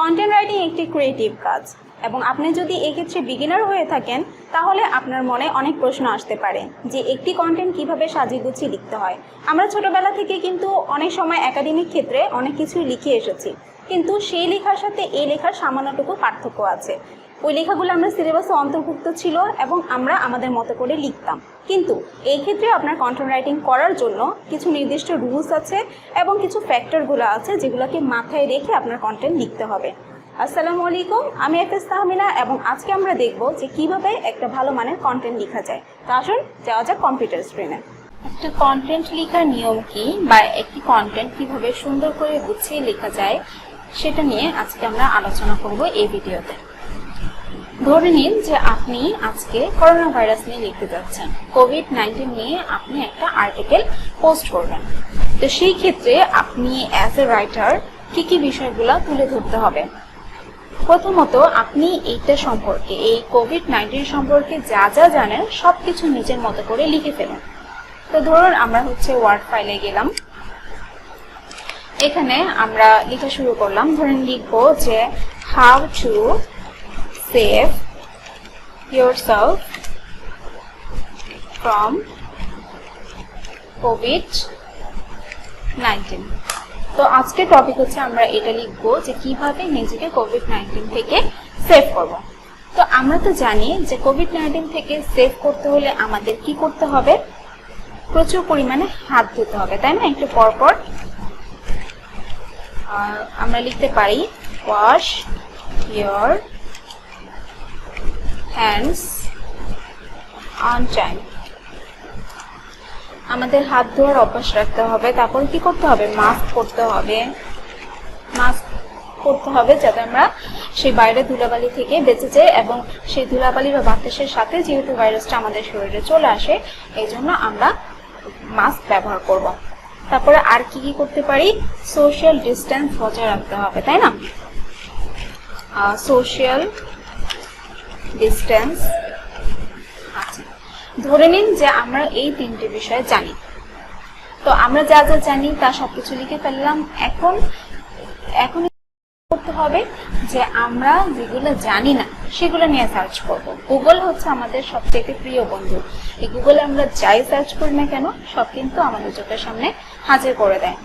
Content writing একটি creative কাজ এবং আপনি যদি এক্ষেত্রে বিগিনার হয়ে থাকেন তাহলে আপনার মনে অনেক প্রশ্ন আসতে পারে যে একটি কন্টেন্ট কিভাবে সাজিয়ে গুছিয়ে লিখতে হয়। আমরা ছোটবেলা থেকে কিন্তু অনেক সময় একাডেমিক ক্ষেত্রে অনেক কিছুই লিখে এসেছি, কিন্তু সেই লেখার সাথে এই লেখার সামান্যটুকু পার্থক্য আছে। ওই লেখাগুলো আমরা সিলেবাসে অন্তর্ভুক্ত ছিল এবং আমরা আমাদের মতো করে লিখতাম, কিন্তু এই ক্ষেত্রে আপনার কন্টেন্ট রাইটিং করার জন্য কিছু নির্দিষ্ট রুলস আছে এবং কিছু ফ্যাক্টরগুলো আছে যেগুলোকে মাথায় রেখে আপনার কন্টেন্ট লিখতে হবে। আসসালামু আলাইকুম, আমি এফএস তাহমিনা এবং আজকে আমরা দেখব যে কিভাবে একটা ভালো মানের কন্টেন্ট লেখা যায়। তো আসুন যাওয়া যাক কম্পিউটার স্ক্রিনে। একটা কন্টেন্ট লেখার নিয়ম কি বা একটি কন্টেন্ট কিভাবে সুন্দর করে গুছিয়ে লেখা যায় সেটা নিয়ে আজকে আমরা আলোচনা করব এই ভিডিওতে। ধরে নিন যে আপনি আজকে করোনা ভাইরাস নিয়ে লিখতে যাচ্ছেন, কোভিড-19 নিয়ে আপনি একটা আর্টিকেল পোস্ট করবেন। তো সেই ক্ষেত্রে আপনি অ্যাজ এ রাইটার কি কি বিষয়গুলো তুলে ধরতে হবে। প্রথমত আপনি এইটা সম্পর্কে, এই কোভিড-19 সম্পর্কে যা যা জানেন সবকিছু নিজের মতো করে লিখে ফেলুন। তো ধরুন আমরা ওয়ার্ড ফাইলে গেলাম, এখানে আমরা লেখা শুরু করলাম। ধরেন লিখবো যে how to save yourself from COVID-19। তো আজকের টপিক হচ্ছে আমরা এটা লিখবো যে কিভাবে নিজেকে কোভিড-19 থেকে সেভ করব। তো আমরা তো জানি যে কোভিড-19 থেকে সেভ করতে হলে আমাদের কি করতে হবে, প্রচুর পরিমাণে হাত ধুতে হবে, তাই না? একটু পরপর আমরা লিখতে পারি wash your hands on time. আমাদের হাত ধোয়ার অভ্যাস রাখতে হবে। তারপর কি করতে হবে, মাস্ক পরতে হবে। মাস্ক পরতে হবে যাতে আমরা সেই বাইরের ধুলাবালি থেকে বেঁচে যাই, এবং সেই ধুলাবালি বা বাতাসের সাথে যেহেতু ভাইরাসটা আমাদের শরীরে চলে আসে এই জন্য আমরা মাস্ক ব্যবহার করব। তারপরে আর কি কি করতে পারি, সোশ্যাল ডিস্টেন্স বজায় রাখতে হবে, তাই না? Social distance. আচ্ছা, ধরে নিন যে আমরা এই তিনটে বিষয় জানি। তো আমরা যা যা জানি তা সবকিছু লিখে ফেললাম। এখন করতে হবে যে আমরা যেগুলো জানি না সেগুলো নিয়ে সার্চ করব। গুগল হচ্ছে আমাদের সবচেয়ে প্রিয় বন্ধু। এই গুগলে আমরা যাই সার্চ করি না কেন সব কিন্তু আমাদের চোখের সামনে হাজির করে দেয়।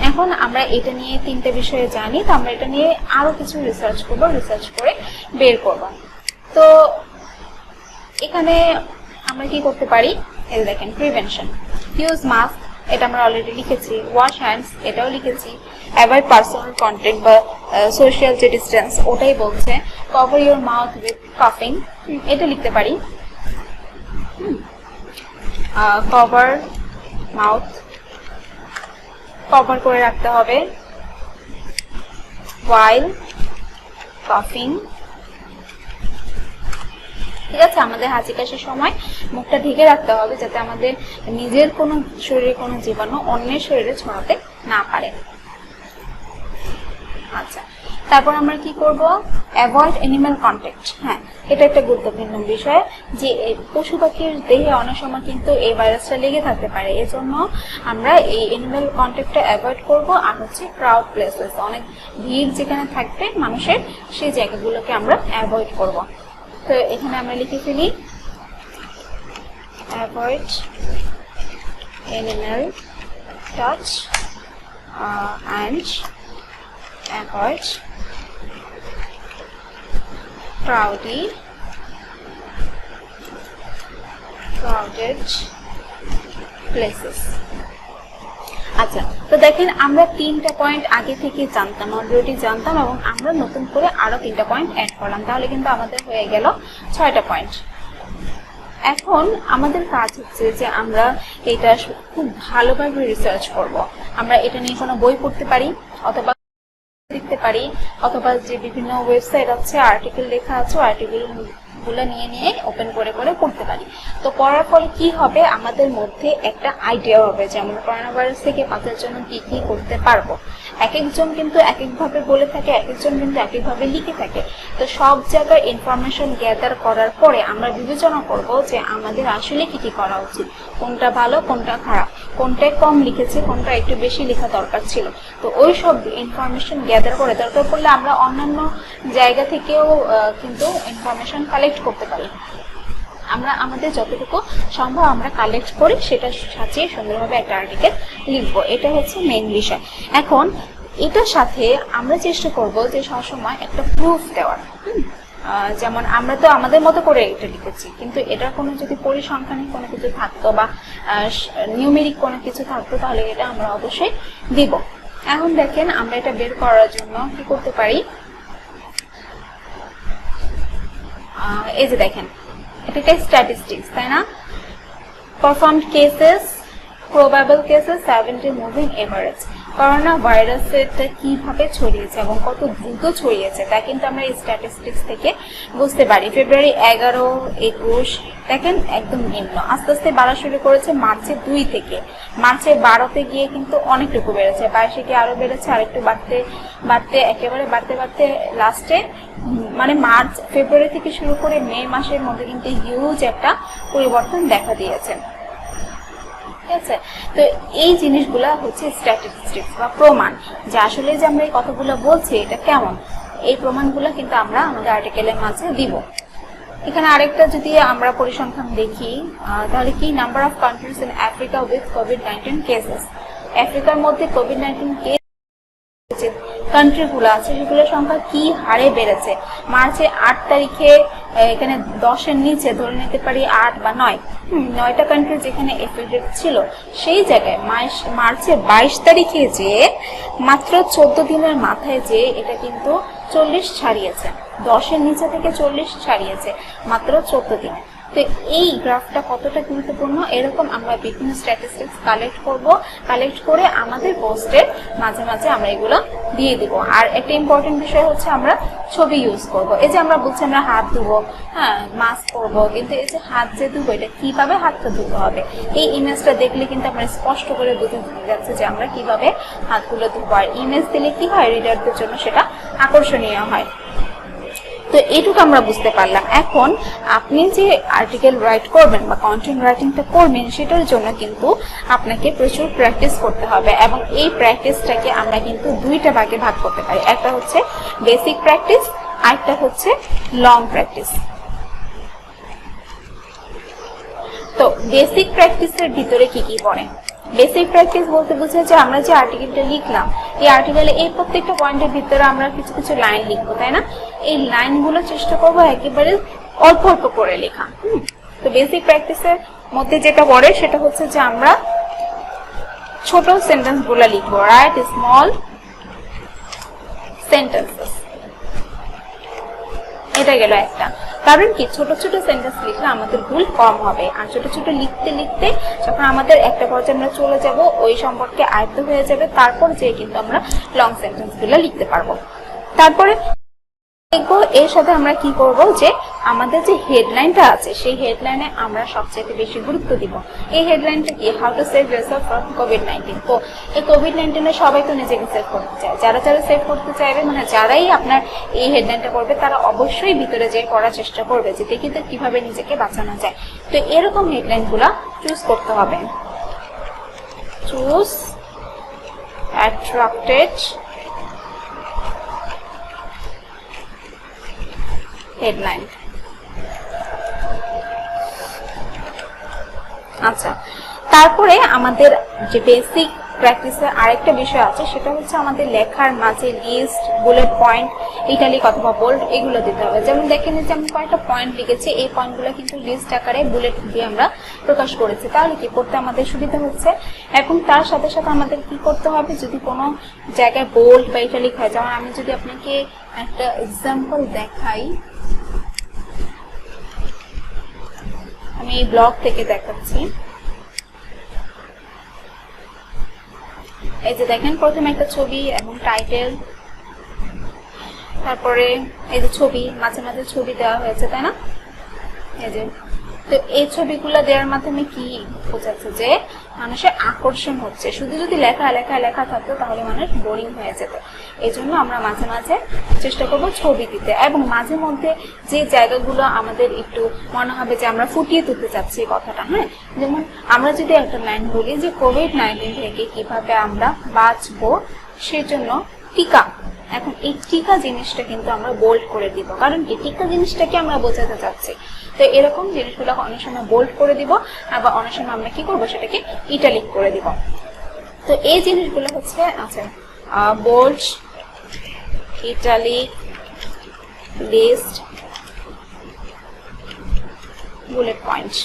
এখন আমরা এটা নিয়ে তিনটে বিষয়ে জানি, তো আমরা এটা নিয়ে আরো কিছু রিসার্চ করব, রিসার্চ করে বের করব। তো এখানে আমরা কি করতে পারি, এই দেখেন প্রিভেনশন, ইউজ মাস্ক, এটা আমরা অলরেডি লিখেছি। ওয়াশ হ্যান্ডস, এটাও লিখেছি। অ্যাভয়েড পার্সোনাল কন্ট্যাক্ট বা সোশ্যাল যে ডিস্টেন্স ওটাই বলছে। কভার ইউর মাউথ উইথ কাফিং, এটা লিখতে পারি। কভার মাউথ, কভার করে রাখতে হবে। ওয়াইল কাফিং, ঠিক আছে? আমাদের হাঁচি কাশির সময় মুখটা ঢেকে রাখতে হবে যাতে আমাদের নিজের কোনো শরীরে কোনো জীবাণু অন্যের শরীরে ছড়াতে না পারে। আচ্ছা, তারপর আমরা কি করব, অ্যাভয়েড অ্যানিমাল কন্ট্যাক্ট। হ্যাঁ, এটা একটা গুরুত্বপূর্ণ বিষয় যে পশু পাখির দেহে অনেক সময় কিন্তু এই ভাইরাসটা লেগে থাকতে পারে, এজন্য আমরা এই অ্যানিমাল কন্ট্যাক্টটা অ্যাভয়েড করব। আর হচ্ছে ক্রাউড প্লেসেস, অনেক ভিড় যেখানে থাকবে মানুষের, সেই জায়গাগুলোকে আমরা অ্যাভয়েড করব। তো এখানে আমরা লিখে ফেলি avoid animal touch and avoid crowded places। আচ্ছা, তো দেখেন আমরা তিনটা পয়েন্ট আগে থেকে জানতাম, অলরেডি জানতাম, এবং আমরা নতুন করে আরো তিনটা পয়েন্ট অ্যাড করলাম, তাহলে কিন্তু আমাদের হয়ে গেল 6টা পয়েন্ট। এখন আমাদের কাজ হচ্ছে যে আমরা এটা খুব ভালোভাবে রিসার্চ করব। আমরা এটা নিয়ে কোনো বই পড়তে পারি, অথবা দেখতে পারি, অথবা যে বিভিন্ন ওয়েবসাইট আছে আর্টিকেল লেখা আছে আর্টিকেল টপিকগুলো নিয়ে নিয়ে ওপেন করে করে পড়তে পারি। তো পড়ার ফলে কি হবে, আমাদের মধ্যে একটা আইডিয়া হবে যে আমরা করোনা ভাইরাস থেকে বাঁচার জন্য কি কি করতে পারবো। এক একজন কিন্তু এক একভাবে বলে থাকে, এক একজন কিন্তু এক একভাবে লিখে থাকে। তো সব জায়গায় ইনফরমেশন গ্যাদার করার পরে আমরা বিবেচনা করব যে আমাদের আসলে কি কি করা উচিত, কোনটা ভালো কোনটা খারাপ, কোনটায় কম লিখেছে কোনটা একটু বেশি লেখা দরকার ছিল। তো ওই সব ইনফরমেশন গ্যাদার করে দরকার পড়লে আমরা অন্যান্য জায়গা থেকেও কিন্তু ইনফরমেশন কালেক্ট করতে পারি। আমরা আমাদের যতটুকু সম্ভব আমরা কালেক্ট করি সেটা সাজিয়ে সুন্দরভাবে একটা আর্টিকেল লিখবো, এটা হচ্ছে মেইন বিষয়। এখন এটার সাথে আমরা চেষ্টা করব যে সবসময় একটা প্রুফ দেওয়ার। যেমন আমরা তো আমাদের মতো করে এটা লিখেছি, কিন্তু এটার কোনো যদি পরিসংখ্যানিক কোনো কিছু থাকতো বা নিউমেরিক কোনো কিছু থাকতো তাহলে এটা আমরা অবশ্যই দিব। এখন দেখেন আমরা এটা বের করার জন্য কি করতে পারি। এই যে দেখেন এটা স্ট্যাটিস্টিক্স, তাই না? Performed cases, probable cases, 70 moving average. Corona ভাইরাসটা কিভাবে ছড়িয়েছে এবং কত দ্রুত ছড়িয়েছে তা কিন্তু আমরা এই স্ট্যাটিস্টিক্স থেকে বুঝতে পারি। ফেব্রুয়ারি 11, 21 দেখেন একদম নিম্ন, আস্তে আস্তে বাড়া শুরু করেছে মার্চে 2 থেকে। মার্চে 12তে গিয়ে কিন্তু অনেকটুকু বেড়েছে, 22-এ গিয়ে আরো বেড়েছে, আরেকটু বাড়তে একেবারে বাড়তে লাস্টে মানে মার্চ ফেব্রুয়ারি থেকে শুরু করে মে মাসের মধ্যে কিন্তু হিউজ একটা পরিবর্তন দেখা দিয়েছে। ঠিক আছে, তো এই জিনিসগুলা হচ্ছে স্ট্যাটিস্টিক্স বা প্রমাণ, যে আসলে যে আমরা এই কথাগুলো বলছি এটা কেমন, এই প্রমাণগুলো কিন্তু আমরা আমাদের আর্টিকেলের মাঝে দিব। এখানে আরেকটা যদি আমরা পরিসংখ্যান দেখি তাহলে কি, number of countries in Africa with COVID-19 cases. আফ্রিকার মধ্যে কোভিড-19 কেস কান্ট্রিগুলো আছে সেগুলোর সংখ্যা কি হারে বেড়েছে। মার্চে 8 তারিখে এখানে 10-এর নিচে ধরে নিতে পারি 8 বা 9টা কান্ট্রি যেখানে এফেক্টেড ছিল, সেই জায়গায় মার্চে 22 তারিখে যে মাত্র 14 দিনের মাথায় যে এটা কিন্তু 40 ছাড়িয়েছে, 10-এর নিচে থেকে 40 ছাড়িয়েছে মাত্র 14 দিনে। তো এই গ্রাফটা কতটা গুরুত্বপূর্ণ, এরকম আমরা বিভিন্ন স্ট্যাটিস্টিক্স কালেক্ট করে আমাদের পোস্টের মাঝে মাঝে আমরা এগুলো দিয়ে দিব। আর একটা ইম্পর্টেন্ট বিষয় হচ্ছে আমরা ছবি ইউজ করব। এই যে আমরা বলছি আমরা হাত ধুবো, হ্যাঁ মাস্ক পরবো, কিন্তু এই যে হাত যে ধুবো এটা কিভাবে হাতটা ধুতে হবে, এই ইমেজটা দেখলে কিন্তু আমরা স্পষ্ট করে বুঝে যাচ্ছে যে আমরা কিভাবে হাতগুলো ধুবো। আর ইমেজ দিলে কি হয়, রিডারদের জন্য সেটা আকর্ষণীয় হয়। তো এইটুকু আমরা বুঝতে পারলাম। এখন আপনি যে আর্টিকেল রাইট করবেন বা কন্টেন্ট রাইটিংটা করবেন সেটার জন্য কিন্তু আপনাকে প্রচুর প্র্যাকটিস করতে হবে, এবং এই প্র্যাকটিসটাকে আমরা কিন্তু 2টা ভাগে ভাগ করতে পারি। একটা হচ্ছে বেসিক প্র্যাকটিস, আরেকটা হচ্ছে লং প্র্যাকটিস। তো বেসিক প্র্যাকটিসের ভিতরে কি কি পড়ে? বেসিক প্র্যাকটিস বলতে বোঝায় যে আমরা যে আর্টিকেলটা লিখলাম, এই আর্টিকেলে এই প্রত্যেকটা পয়েন্টের ভিতরে আমরা কিছু কিছু লাইন লিখবো, তাই না? এই লাইনগুলো চেষ্টা করবো একেবারে অল্প অল্প করে লেখা। তো বেসিক প্র্যাকটিসের মধ্যে যেটা পড়ে সেটা হচ্ছে যে আমরা ছোট সেন্টেন্স গুলো লিখবো, রাইট স্মল সেন্টেন্সেস। এটা গেল একটা। কারণ কি, ছোট ছোট সেন্টেন্স লিখলে আমাদের ভুল কম হবে, আর ছোট ছোট লিখতে লিখতে যখন আমাদের একটা পর্যায়ে আমরা চলে যাব, ওই সম্পর্কে আয়ত্ত হয়ে যাবে, তারপর যে কিন্তু আমরা লং সেন্টেন্স গুলো লিখতে পারবো। তারপরে দেখবো এর সাথে আমরা কি করব, যে আমাদের যে হেডলাইনটা আছে সেই হেডলাইনে আমরা সবচেয়ে বেশি গুরুত্ব দিব। এই হেডলাইনটা কি, how to save yourself from COVID-19. তো এই কোভিড-19 সবাই তো নিজেকে সেভ করতে চায়, যারা সেভ করতে চাইবে, মানে যারাই আপনার এই হেডলাইনটা করবে তারা অবশ্যই ভিতরে যে করার চেষ্টা করবে যে দেখি তো কিভাবে নিজেকে বাঁচানো যায়। তো এরকম হেডলাইনগুলো চুজ করতে হবে। Choose attracted headline. আচ্ছা, তারপরে আমাদের যে বেসিক প্র্যাকটিসের আরেকটা বিষয় আছে সেটা হচ্ছে আমাদের লেখার মাঝে লিস্ট, বুলেট পয়েন্ট, ইটালিক অথবা বোল্ড এগুলো দিতে হবে। যেমন দেখেন যে আমি কয়েকটা পয়েন্ট লিখেছি, এই পয়েন্টগুলো কিন্তু লিস্ট আকারে বুলেট দিয়ে আমরা প্রকাশ করেছি, তাহলে কি করতে আমাদের সুবিধা হচ্ছে। এখন তার সাথে সাথে আমাদের কি করতে হবে, যদি কোনো জায়গায় বোল্ড বা ইটালিক হয়, যেমন আমি যদি আপনাকে একটা এক্সাম্পল দেখাই, আমি এই ব্লগ থেকে দেখাচ্ছি। এই যে দেখেন প্রথমে একটা ছবি এবং টাইটেল, তারপরে এই যে ছবি, মাঝে মাঝে ছবি দেওয়া হয়েছে, তাই না? এই যে, তো এই ছবিগুলো দেওয়ার মাধ্যমে কি বোঝাচ্ছে যে মানুষের আকর্ষণ হচ্ছে। শুধু যদি লেখা লেখা লেখা থাকতো তাহলে মানুষ বোরিং হয়ে যেত। এই জন্য আমরা মাঝে মাঝে চেষ্টা করব ছবি দিতে, এবং মাঝে মধ্যে যে জায়গাগুলো আমাদের একটু মনে হবে যে আমরা ফুটিয়ে তুলতে চাচ্ছি কথাটা, হ্যাঁ, যেমন আমরা যদি একটা লাইন বলি যে কোভিড-19 থেকে কিভাবে আমরা বাঁচবো, সেজন্য টিকা। এখন এই টিকা জিনিসটা কিন্তু আমরা বোল্ড করে দিব, কারণ কি টিকা জিনিসটাকে আমরা বোঝাতে চাচ্ছি। তো এরকম জিনিসগুলো অনেক সময় বোল্ড করে দিব, আবার অনেক সময় আমরা কি করব সেটাকে ইটালিক করে দিব। তো এই জিনিসগুলো হচ্ছে আছে bold, italic, list, bullet point.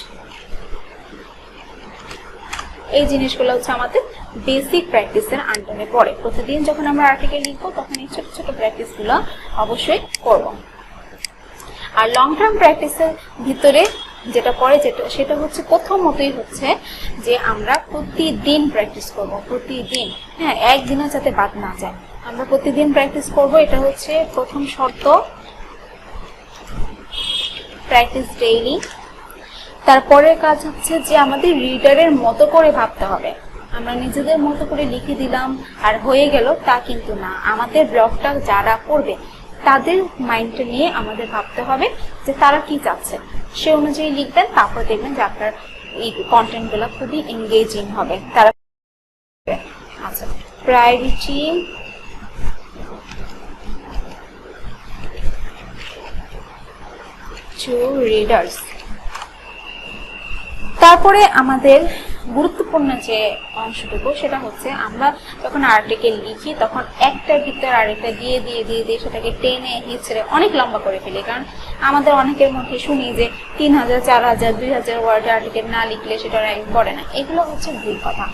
এই জিনিসগুলো হচ্ছে আমাদের বেসিক প্র্যাকটিসের আন্ডারে পড়ে। প্রতিদিন যখন আমরা আর্টিকেল লিখবো তখন এই ছোট ছোট প্র্যাকটিসগুলো অবশ্যই করব। আর লং টার্ম প্র্যাকটিসের ভিতরে যেটা পড়ে সেটা হচ্ছে প্রথমতই হচ্ছে যে আমরা প্রতিদিন প্র্যাকটিস করব, প্রতিদিন, হ্যাঁ, একদিনও যাতে বাদ না যায়। আমরা প্রতিদিন প্র্যাকটিস করব, এটা হচ্ছে প্রথম শর্ত। Practice daily. তারপরের কাজ হচ্ছে যে আমাদের রিডারের মতো করে ভাবতে হবে। আমরা নিজেদের মতো করে লিখে দিলাম আর হয়ে গেল তা কিন্তু না। আমাদের ব্লগটা যারা পড়বে তাদের মাইন্ডটা নিয়ে আমাদের ভাবতে হবে যে তারা কি চাচ্ছে, সে অনুযায়ী লিখবেন। তারপর দেখবেন যে আপনার এই কন্টেন্টগুলো খুবই এনগেজিং হবে। তারা আচ্ছা, প্রায়োরিটি টু রিডার্স। তারপরে আমাদের গুরুত্বপূর্ণ যে অংশটুকু সেটা হচ্ছে আমরা যখন আর্টিকেল লিখি তখন একটার ভিতর আরেকটা দিয়ে দিয়ে দিয়ে দিয়ে সেটাকে টেনে হিচড়ে অনেক লম্বা করে ফেলি। কারণ আমাদের অনেকের মধ্যে শুনি যে 3000, 4000, 2000 ওয়ার্ডে আর্টিকেল না লিখলে সেটা র্যাঙ্ক পড়ে না। এগুলো হচ্ছে ভুল কথা।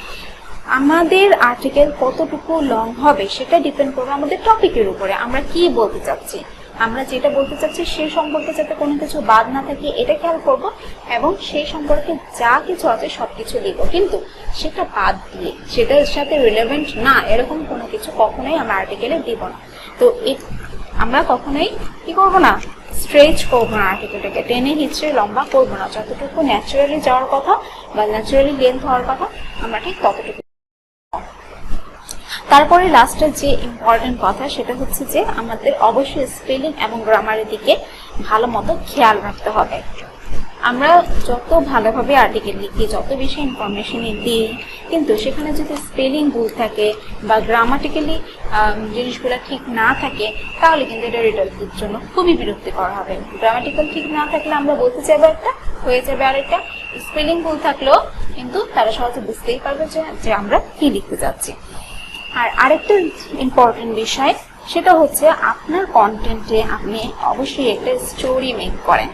আমাদের আর্টিকেল কতটুকু লং হবে সেটা ডিপেন্ড করবে আমাদের টপিকের উপরে, আমরা কি বলতে চাচ্ছি। আমরা যেটা বলতে চাচ্ছি সেই সম্পর্কে যাতে কোনো কিছু বাদ না থাকে এটা খেয়াল করব, এবং সেই সম্পর্কে যা কিছু আছে সবকিছু লিখব, কিন্তু সেটা বাদ দিয়ে সেটার সাথে রিলেভেন্ট না এরকম কোনো কিছু কখনোই আমরা আর্টিকেলে দিব না। তো আমরা কখনোই কি করব না, স্ট্রেচ করবো না, আর্টিকেলটাকে টেনে হিচড়ে লম্বা করবো না। যতটুকু ন্যাচারালি যাওয়ার কথা বা ন্যাচারালি লেন্থ হওয়ার কথা আমরা ঠিক ততটুকু। তারপরে লাস্টের যে ইম্পর্টেন্ট কথা সেটা হচ্ছে যে আমাদের অবশ্যই স্পেলিং এবং গ্রামারের দিকে ভালো মতো খেয়াল রাখতে হবে। আমরা যত ভালোভাবে আর্টিকেল লিখি, যত বেশি ইনফরমেশন দিই, কিন্তু সেখানে যদি স্পেলিং ভুল থাকে বা গ্রামাটিক্যালি জিনিসগুলো ঠিক না থাকে তাহলে কিন্তু এটা রিডারদের জন্য খুবই বিরক্তিকর হবে। গ্রামাটিক্যাল ঠিক না থাকলে আমরা বলতে চাইবো একটা, হয়ে যাবে আরেকটা। স্পেলিং ভুল থাকলেও কিন্তু তারা সহজে বুঝতেই পারবে যে আমরা কি লিখতে যাচ্ছি। আর আরেকটা ইম্পর্টেন্ট বিষয় সেটা হচ্ছে আপনার কন্টেন্টে আপনি অবশ্যই একটা স্টোরি মেক করেন।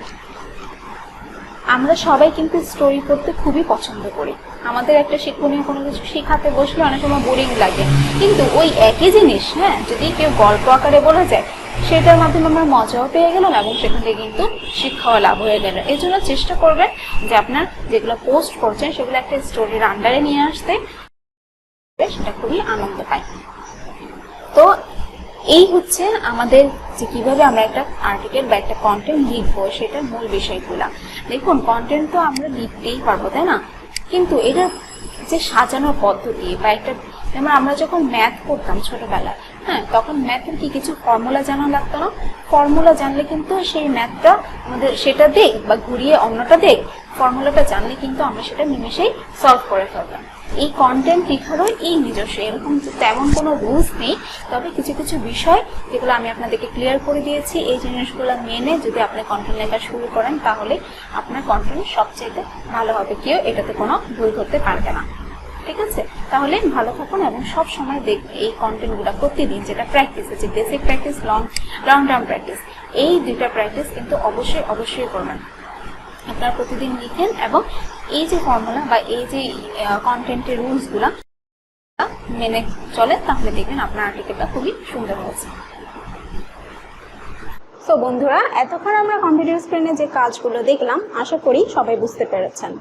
আমরা সবাই কিন্তু স্টোরি পড়তে খুবই পছন্দ করি। আমাদের একটা শিক্ষণীয় কোনো কিছু শেখাতে বসলে অনেক সময় বোরিং লাগে, কিন্তু ওই একই জিনিস, হ্যাঁ, যদি কেউ গল্প আকারে বলা যায় সেটার মাধ্যমে আমরা মজাও পেয়ে গেলাম এবং সেখান থেকে কিন্তু শিক্ষাও লাভ হয়ে গেল। এই জন্য চেষ্টা করবেন যে আপনার যেগুলো পোস্ট করছেন সেগুলো একটা স্টোরির আন্ডারে নিয়ে আসতে, সেটা খুবই আনন্দ পায়। তো এই হচ্ছে আমাদের যে কিভাবে আমরা একটা আর্টিকেল বা একটা কন্টেন্ট লিখবো সেটার মূল বিষয়গুলা। দেখুন, কন্টেন্ট তো আমরা লিখতেই পারবো, তাই না? কিন্তু এটা যে সাজানোর পদ্ধতি বা একটা, যেমন আমরা যখন ম্যাথ করতাম ছোটবেলায়, হ্যাঁ, তখন ম্যাথের কি কিছু ফর্মুলা জানা লাগতো না? ফর্মুলা জানলে কিন্তু সেই ম্যাথটা আমাদের সেটা দেখ বা ঘুরিয়ে অন্যটা দেখ, ফর্মুলাটা জানলে কিন্তু আমরা সেটা নিমেষেই সলভ করে ফেলতাম। এই কন্টেন্ট লেখারও এই নিজস্ব এরকম তেমন কোনো রুলস নেই, তবে কিছু কিছু বিষয় যেগুলো আমি আপনাদেরকে ক্লিয়ার করে দিয়েছি, এই জিনিসগুলো মেনে যদি আপনি কন্টেন্ট লেখা শুরু করেন তাহলে আপনার কন্টেন্ট সবচেয়ে ভালো হবে, কেউ এটাতে কোনো ভুল করতে পারবে না। ঠিক আছে, তাহলে ভালো থাকুন এবং সব সময় দেখবেন এই কন্টেন্টগুলো প্রতিদিন, যেটা প্র্যাকটিস আছে, basic practice, long term practice, এই দুইটা প্র্যাকটিস কিন্তু অবশ্যই করবেন। আপনারা প্রতিদিন লিখেন এবং এই যে ফর্মুলা বা এই যে কন্টেন্টের রুলসগুলা মেনে চলেন, তাহলে দেখবেন আপনার আর্টিকেলটা খুবই সুন্দর হয়েছে। তো বন্ধুরা, এতক্ষণ আমরা কম্পিউটার স্ক্রিনে যে কাজগুলো দেখলাম আশা করি সবাই বুঝতে পেরেছেন।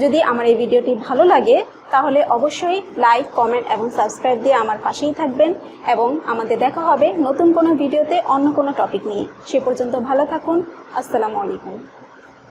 যদি আমার এই ভিডিওটি ভালো লাগে তাহলে অবশ্যই লাইক, কমেন্ট এবং সাবস্ক্রাইব দিয়ে আমার পাশেই থাকবেন, এবং আমাদের দেখা হবে নতুন কোনো ভিডিওতে অন্য কোনো টপিক নিয়ে। সে পর্যন্ত ভালো থাকুন। আসসালামু আলাইকুম।